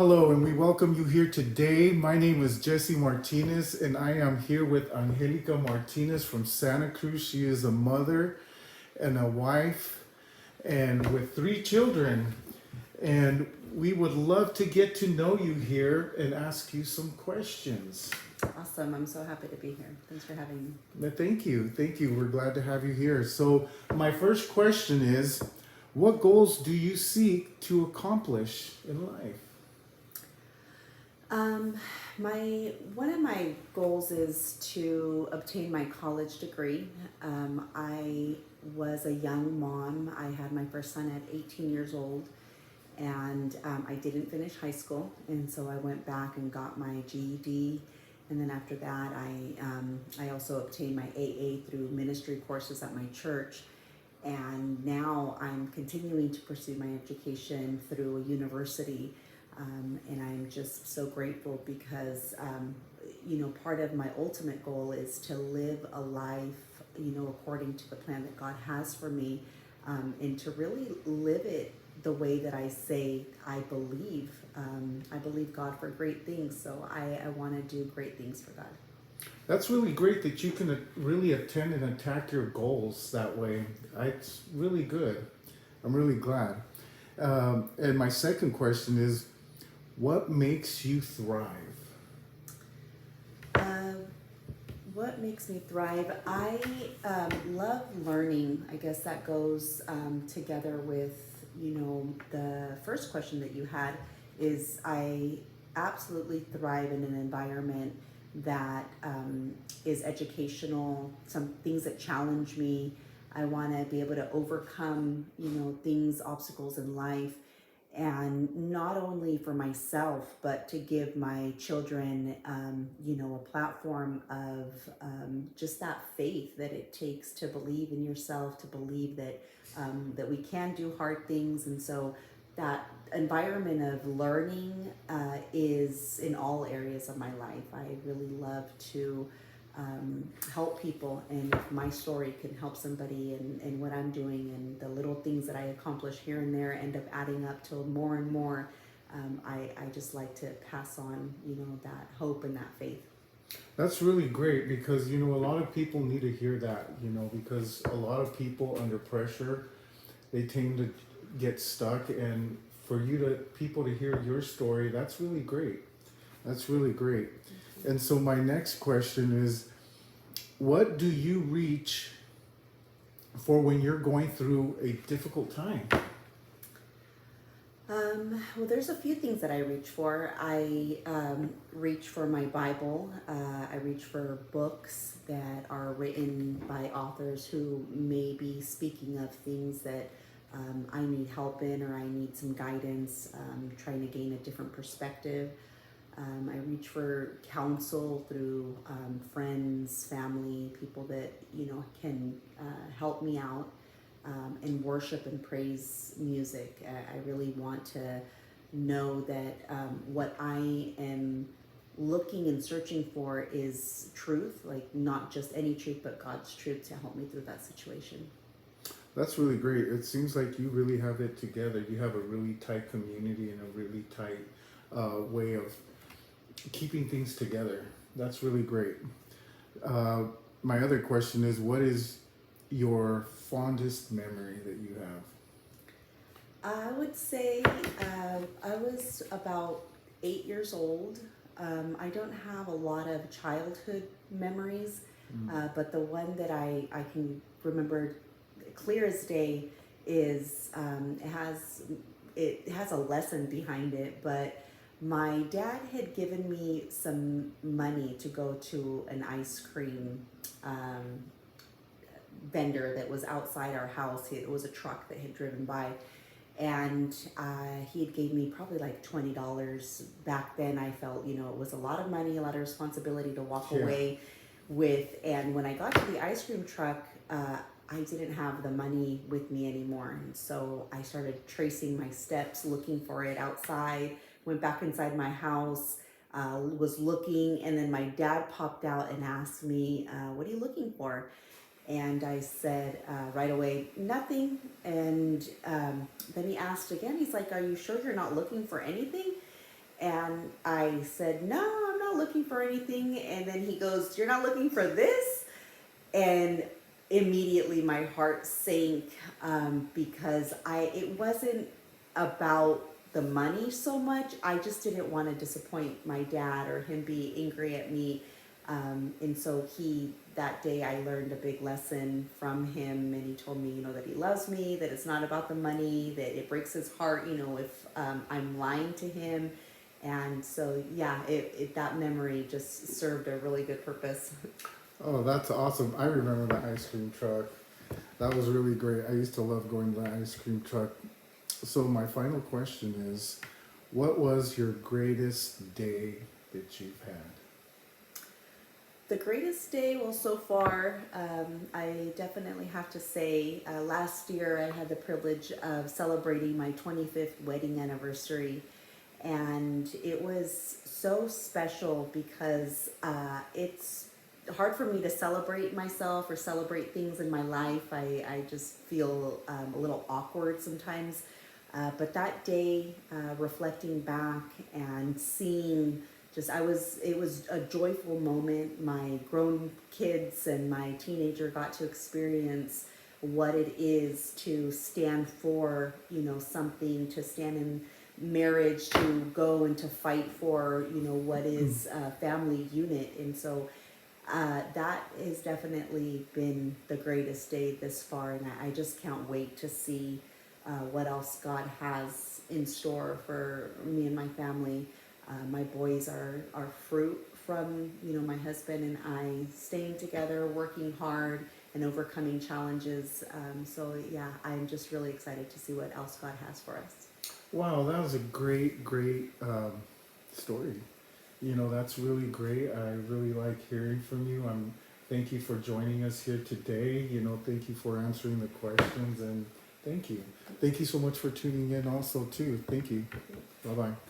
Hello, and we welcome you here today. My name is Jesse Martinez, and I am here with Angelica Martinez from Santa Cruz. She is a mother and a wife, and with three children. And we would love to get to know you here and ask you some questions. Awesome. I'm so happy to be here. Thanks for having me. Thank you. Thank you. We're glad to have you here. So, my first question is, what goals do you seek to accomplish in life? Um, one of my goals is to obtain my college degree. I was a young mom. I had my first son at 18 years old, and I didn't finish high school, and so I went back and got my GED. And then after that, I also obtained my AA through ministry courses at my church. And now I'm continuing to pursue my education through a university. And I'm just so grateful because, part of my ultimate goal is to live a life, according to the plan that God has for me, and to really live it the way that I say I believe. I believe God for great things, so I want to do great things for God. That's really great that you can really attend and attack your goals that way. It's really good. I'm really glad. And my second question is, what makes you thrive? Uh, what makes me thrive? I love learning. I guess that goes together with, the first question that you had is I absolutely thrive in an environment that is educational, some things that challenge me. I want to be able to overcome, things, obstacles in life, and not only for myself, but to give my children, a platform of just that faith that it takes to believe in yourself, to believe that we can do hard things. And so that environment of learning is in all areas of my life. I really love to help people, and if my story can help somebody and what I'm doing and the little things that I accomplish here and there end up adding up to more and more, I just like to pass on, that hope and that faith. That's really great because, a lot of people need to hear that, because a lot of people under pressure, they tend to get stuck. And for people to hear your story, that's really great. That's really great. And so, my next question is, what do you reach for when you're going through a difficult time? Well, there's a few things that I reach for. I reach for my Bible. I reach for books that are written by authors who may be speaking of things that I need help in, or I need some guidance, trying to gain a different perspective. I reach for counsel through friends, family, people that can help me out, and worship and praise music. I really want to know that what I am looking and searching for is truth, like not just any truth, but God's truth to help me through that situation. That's really great. It seems like you really have it together. You have a really tight community and a really tight way of keeping things together. That's really great. Uh, my other question is, what is your fondest memory that you have? I would say I was about 8 years old. I don't have a lot of childhood memories, but the one that I can remember clear as day is it has a lesson behind it. But my dad had given me some money to go to an ice cream vendor that was outside our house. It was a truck that had driven by, and he had gave me probably like $20. Back then I felt, it was a lot of money, a lot of responsibility to walk Yeah. away with. And when I got to the ice cream truck, I didn't have the money with me anymore, and so I started tracing my steps looking for it outside. Went back inside my house, was looking, and then my dad popped out and asked me, what are you looking for? And I said right away, nothing. And then he asked again, he's like, are you sure you're not looking for anything? And I said, no, I'm not looking for anything. And then he goes, you're not looking for this? And immediately my heart sank, because it wasn't about the money so much. I just didn't want to disappoint my dad or him be angry at me. And so that day I learned a big lesson from him, and he told me, that he loves me, that it's not about the money, that it breaks his heart, if I'm lying to him. And so, yeah, that memory just served a really good purpose. Oh, that's awesome. I remember the ice cream truck. That was really great. I used to love going to the ice cream truck. So my final question is, what was your greatest day that you've had? The greatest day, well, so far, I definitely have to say, last year I had the privilege of celebrating my 25th wedding anniversary. And it was so special because it's hard for me to celebrate myself or celebrate things in my life. I just feel a little awkward sometimes. But that day, reflecting back and seeing it was a joyful moment. My grown kids and my teenager got to experience what it is to stand for, something, to stand in marriage, to go and to fight for, what is a family unit. And so that has definitely been the greatest day this far. And I just can't wait to see what else God has in store for me and my family. My boys are fruit from, my husband and I staying together, working hard, and overcoming challenges. So yeah, I'm just really excited to see what else God has for us. Wow, that was a great, great story. That's really great. I really like hearing from you. Thank you for joining us here today. Thank you for answering the questions, and thank you. Thank you so much for tuning in also too. Thank you. Bye-bye.